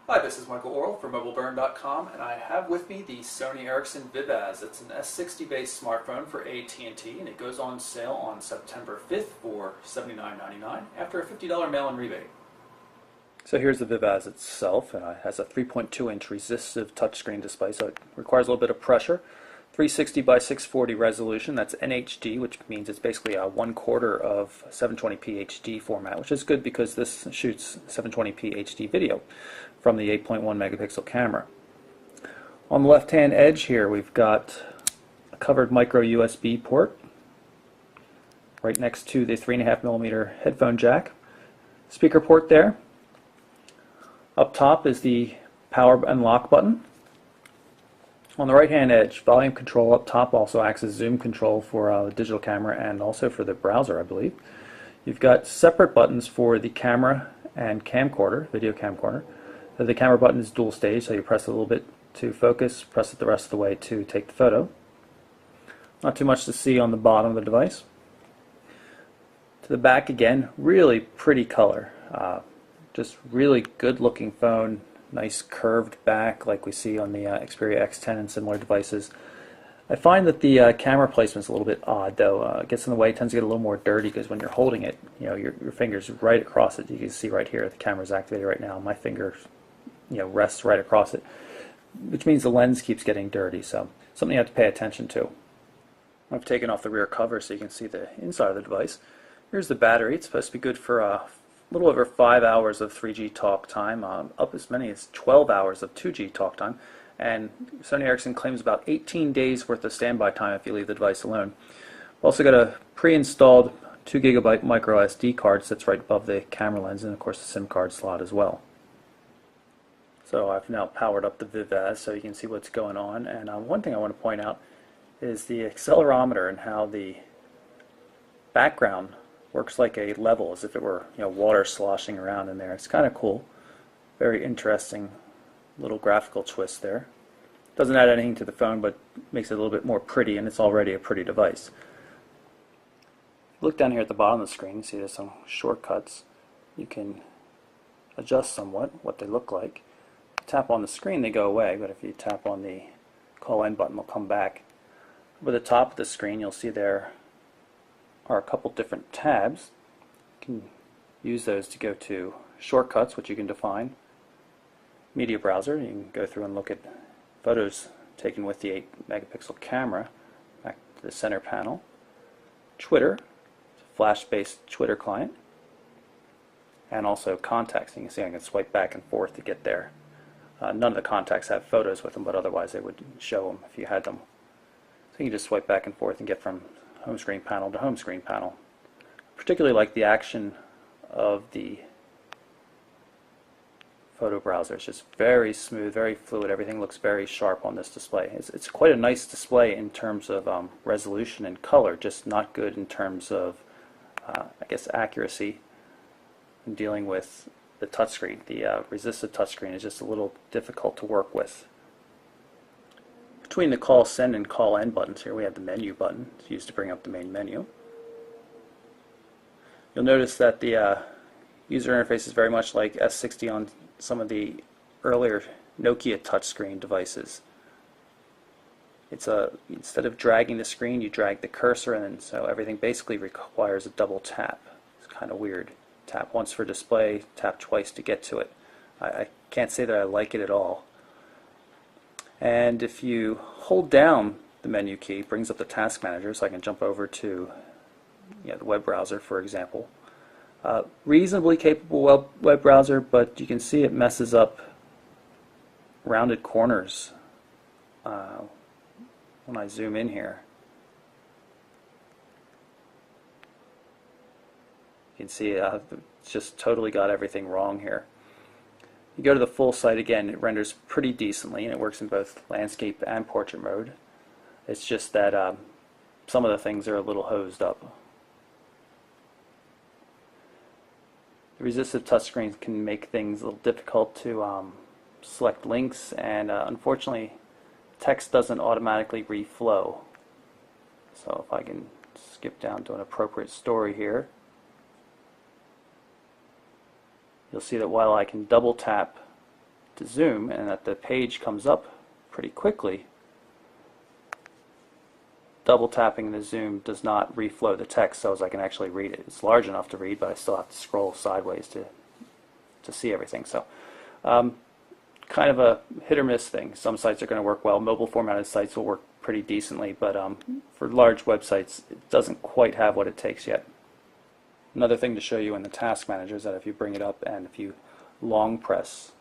Hi, this is Michael Orl from MobileBurn.com, and I have with me the Sony Ericsson VivAs. It's an S60 based smartphone for AT&T, and it goes on sale on September 5th for $79.99 after a $50 mail-in rebate. So here's the VivAs itself. It has a 3.2-inch resistive touchscreen display, so it requires a little bit of pressure. 360 by 640 resolution, that's NHD, which means it's basically a 1/4 of 720p HD format, which is good because this shoots 720p HD video from the 8.1 megapixel camera. On the left-hand edge here, we've got a covered micro USB port right next to the 3.5mm headphone jack. Speaker port there. Up top is the power unlock button. On the right-hand edge, volume control up top also acts as zoom control for the digital camera and also for the browser, I believe. You've got separate buttons for the camera and camcorder, video camcorder. The camera button is dual stage, so you press it a little bit to focus, press it the rest of the way to take the photo. Not too much to see on the bottom of the device. To the back again, really pretty color. Just really good looking phone. Nice curved back like we see on the Xperia X10 and similar devices. I find that the camera placement is a little bit odd though. It gets in the way, it tends to get a little more dirty because when you're holding it, you know, your finger's right across it. You can see right here the camera's activated right now. My finger, rests right across it, which means the lens keeps getting dirty. So something you have to pay attention to. I've taken off the rear cover so you can see the inside of the device. Here's the battery. It's supposed to be good for a little over 5 hours of 3G talk time, up as many as 12 hours of 2G talk time, and Sony Ericsson claims about 18 days worth of standby time if you leave the device alone. We've also got a pre-installed 2GB micro SD card sits right above the camera lens, and of course the SIM card slot as well. So I've now powered up the VivAs so you can see what's going on, and one thing I want to point out is the accelerometer and how the background works like a level, as if it were water sloshing around in there. It's kind of cool. Very interesting little graphical twist there. Doesn't add anything to the phone, but makes it a little bit more pretty, and it's already a pretty device. Look down here at the bottom of the screen, you see there's some shortcuts. You can adjust somewhat what they look like. Tap on the screen, they go away, but if you tap on the call in button, they'll come back. Over the top of the screen, you'll see there are a couple different tabs. You can use those to go to shortcuts, which you can define. Media browser, you can go through and look at photos taken with the 8-megapixel camera. Back to the center panel. Twitter, it's a flash-based Twitter client. And also contacts. You can see I can swipe back and forth to get there. None of the contacts have photos with them, but otherwise they would show them if you had them. So you can just swipe back and forth and get from home screen panel to home screen panel. Particularly like the action of the photo browser. It's just very smooth, very fluid. Everything looks very sharp on this display. It's quite a nice display in terms of resolution and color, just not good in terms of I guess accuracy in dealing with the touchscreen. The resistive touchscreen is just a little difficult to work with. Between the call send and call end buttons here, we have the menu button. It's used to bring up the main menu. You'll notice that the user interface is very much like S60 on some of the earlier Nokia touchscreen devices. It's instead of dragging the screen, you drag the cursor, and so everything basically requires a double tap. It's kind of weird. Tap once for display, tap twice to get to it. I can't say that I like it at all. And if you hold down the menu key, it brings up the task manager, so I can jump over to the web browser, for example. Reasonably capable web browser, but you can see it messes up rounded corners when I zoom in here. You can see it's just totally got everything wrong here. You go to the full site again, it renders pretty decently, and it works in both landscape and portrait mode. It's just that some of the things are a little hosed up. The resistive touchscreen can make things a little difficult to select links, and unfortunately text doesn't automatically reflow. So if I can skip down to an appropriate story here, you'll see that while I can double tap to zoom and that the page comes up pretty quickly, double tapping the zoom does not reflow the text so as I can actually read it. It's large enough to read, but I still have to scroll sideways to see everything. So kind of a hit or miss thing. Some sites are going to work well. Mobile formatted sites will work pretty decently, but for large websites it doesn't quite have what it takes yet. Another thing to show you in the task manager is that if you bring it up and if you long press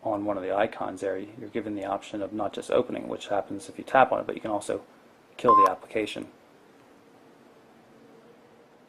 on one of the icons there, you're given the option of not just opening, which happens if you tap on it, but you can also kill the application.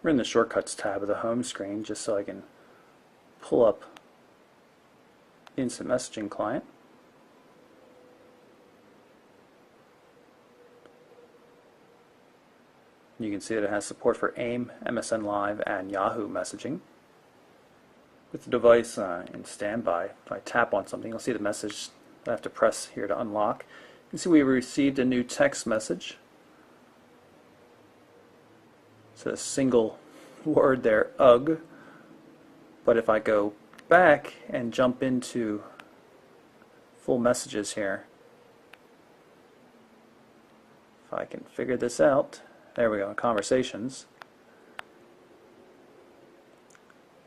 We're in the Shortcuts tab of the home screen just so I can pull up Instant Messaging Client. You can see that it has support for AIM, MSN Live, and Yahoo messaging. With the device in standby, if I tap on something, you'll see the message that I have to press here to unlock. You can see we received a new text message. It's a single word there, ugh. But if I go back and jump into full messages here, if I can figure this out, there we go, in conversations,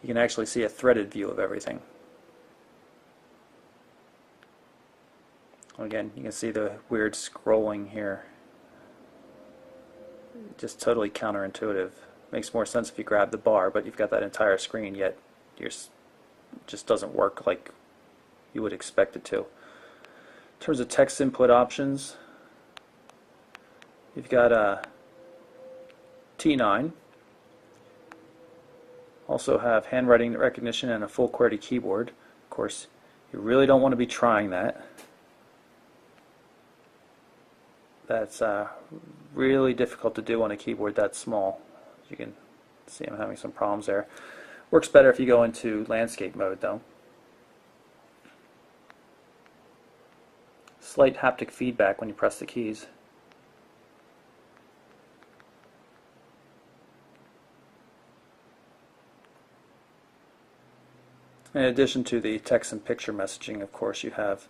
you can actually see a threaded view of everything. Again, you can see the weird scrolling here. Just totally counterintuitive. Makes more sense if you grab the bar, but you've got that entire screen, yet it just doesn't work like you would expect it to. In terms of text input options, you've got a T9. Also have handwriting recognition and a full QWERTY keyboard. Of course, you really don't want to be trying that. That's really difficult to do on a keyboard that small. As you can see, I'm having some problems there. Works better if you go into landscape mode though. Slight haptic feedback when you press the keys. In addition to the text and picture messaging, of course, you have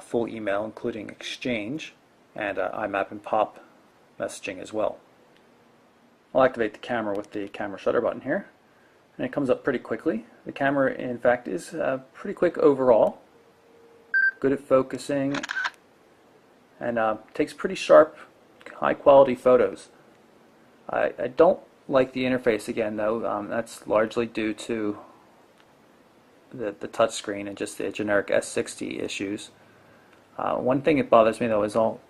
full email, including Exchange, and IMAP and POP messaging as well. I'll activate the camera with the camera shutter button here, and it comes up pretty quickly. The camera, in fact, is pretty quick overall, good at focusing, and takes pretty sharp, high-quality photos. I don't like the interface again, though. That's largely due to the touch screen and just the generic S60 issues. One thing that bothers me though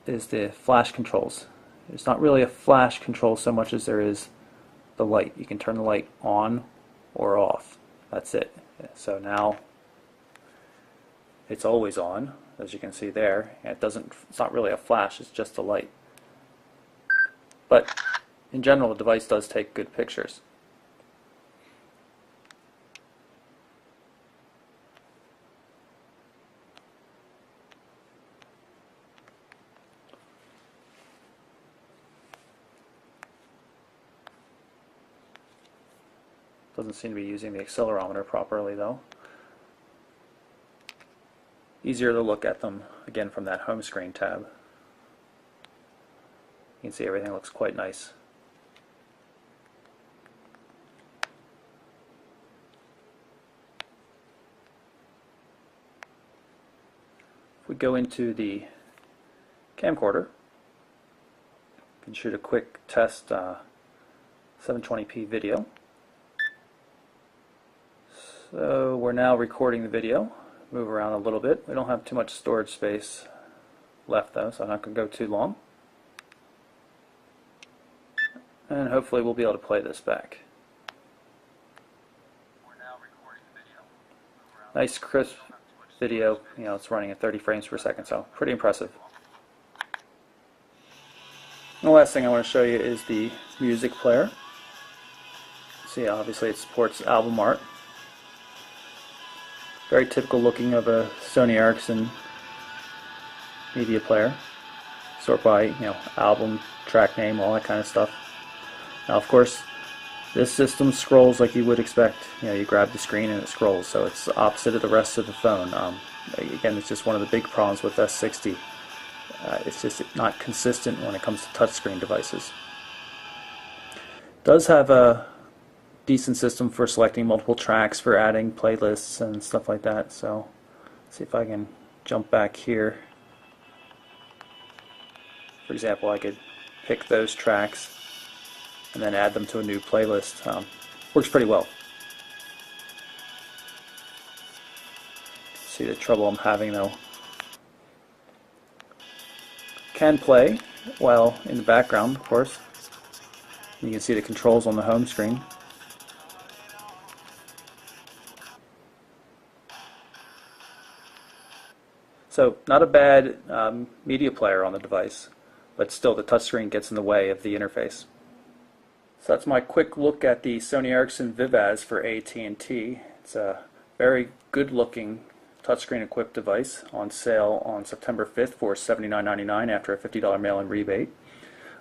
is the flash controls. It's not really a flash control so much as there is the light. You can turn the light on or off. That's it. So now it's always on, as you can see there. It's not really a flash, it's just a light. But in general, the device does take good pictures. Doesn't seem to be using the accelerometer properly though. Easier to look at them again from that home screen tab. You can see everything looks quite nice. If we go into the camcorder, we can shoot a quick test 720p video. So we're now recording the video. Move around a little bit. We don't have too much storage space left though, so I'm not going to go too long. And hopefully we'll be able to play this back. We're now recording the video. Nice crisp video. You know, it's running at 30 frames per second, so pretty impressive. And the last thing I want to show you is the music player. See, obviously it supports album art. Very typical looking of a Sony Ericsson media player. Sort by, album, track name, all that kind of stuff. Now, of course, This system scrolls like you would expect. You know, you grab the screen and it scrolls, so it's the opposite of the rest of the phone. Again, it's just one of the big problems with S60. It's just not consistent when it comes to touchscreen devices. It does have a decent system for selecting multiple tracks, for adding playlists and stuff like that. So let's see if I can jump back here. For example, I could pick those tracks and then add them to a new playlist. Works pretty well. See the trouble I'm having though. Can play while in the background, of course. You can see the controls on the home screen. So not a bad media player on the device, but still the touchscreen gets in the way of the interface. So that's my quick look at the Sony Ericsson Vivaz for AT&T. It's a very good looking touchscreen equipped device on sale on September 5th for $79.99 after a $50 mail-in rebate.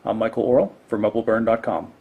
I'm Michael Orrell for MobileBurn.com.